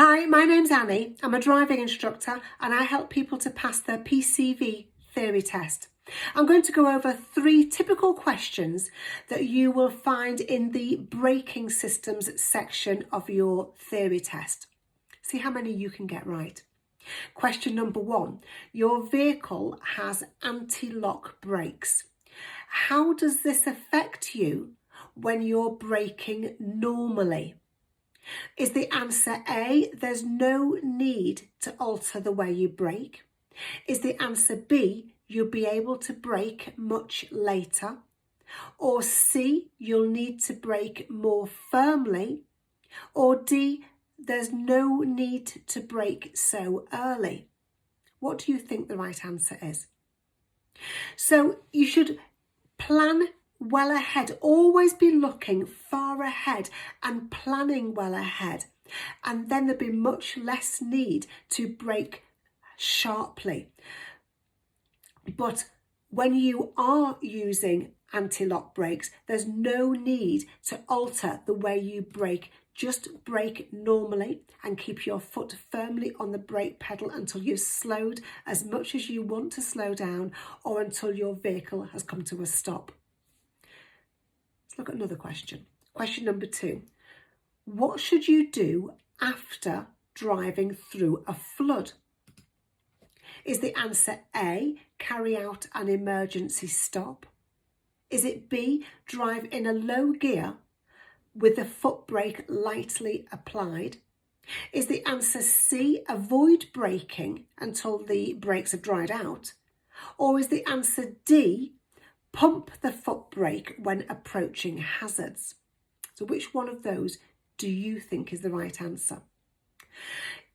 Hi, my name's Annie. I'm a driving instructor and I help people to pass their PCV theory test. I'm going to go over 3 typical questions that you will find in the braking systems section of your theory test. See how many you can get right. Question number 1. Your vehicle has anti-lock brakes. How does this affect you when you're braking normally? Is the answer A, there's no need to alter the way you brake? Is the answer B, you'll be able to brake much later? Or C, you'll need to brake more firmly? Or D, there's no need to brake so early? What do you think the right answer is? So you should plan well ahead, always be looking far ahead and planning well ahead, and then there'll be much less need to brake sharply. But when you are using anti-lock brakes, there's no need to alter the way you brake. Just brake normally and keep your foot firmly on the brake pedal until you've slowed as much as you want to slow down or until your vehicle has come to a stop. Let's look at another question. Question number 2. What should you do after driving through a flood? Is the answer A, carry out an emergency stop? Is it B, drive in a low gear with the foot brake lightly applied? Is the answer C, avoid braking until the brakes have dried out? Or is the answer D, pump the foot brake when approaching hazards? So which one of those do you think is the right answer?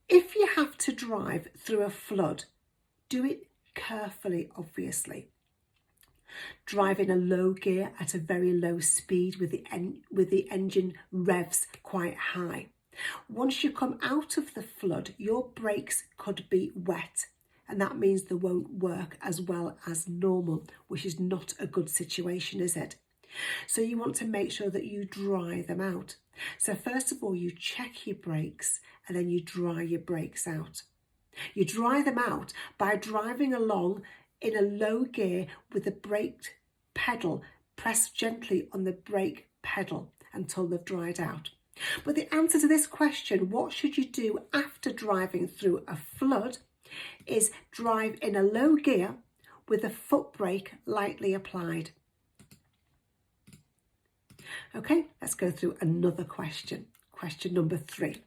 If you have to drive through a flood, do it carefully, obviously. Drive in a low gear at a very low speed with the engine revs quite high. Once you come out of the flood, your brakes could be wet, and that means they won't work as well as normal, which is not a good situation, is it? So you want to make sure that you dry them out. So first of all, you check your brakes and then you dry your brakes out. You dry them out by driving along in a low gear with the brake pedal pressed gently on the brake pedal until they've dried out. But the answer to this question, what should you do after driving through a flood, is drive in a low gear with the foot brake lightly applied. Okay, let's go through another question. Question number 3.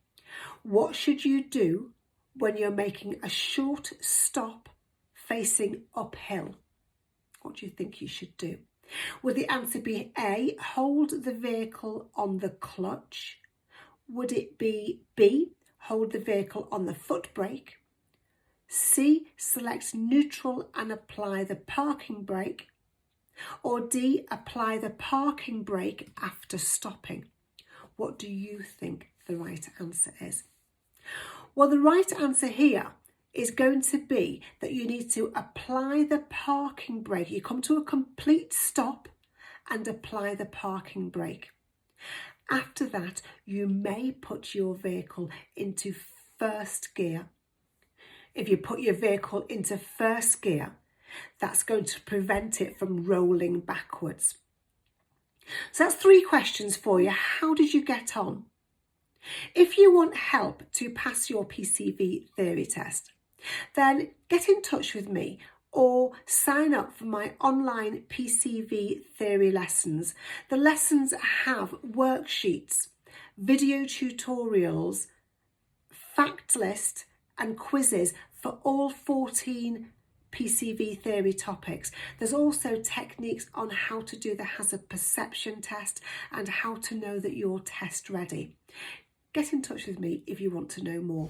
What should you do when you're making a short stop facing uphill? What do you think you should do? Would the answer be A, hold the vehicle on the clutch? Would it be B, hold the vehicle on the foot brake? C, select neutral and apply the parking brake? Or D, apply the parking brake after stopping? What do you think the right answer is? Well, the right answer here is going to be that you need to apply the parking brake. You come to a complete stop and apply the parking brake. After that, you may put your vehicle into first gear. If you put your vehicle into first gear, that's going to prevent it from rolling backwards. So that's 3 questions for you. How did you get on? If you want help to pass your PCV theory test, then get in touch with me or sign up for my online PCV theory lessons. The lessons have worksheets, video tutorials, fact list and quizzes for all 14 PCV theory topics. There's also techniques on how to do the hazard perception test and how to know that you're test ready. Get in touch with me if you want to know more.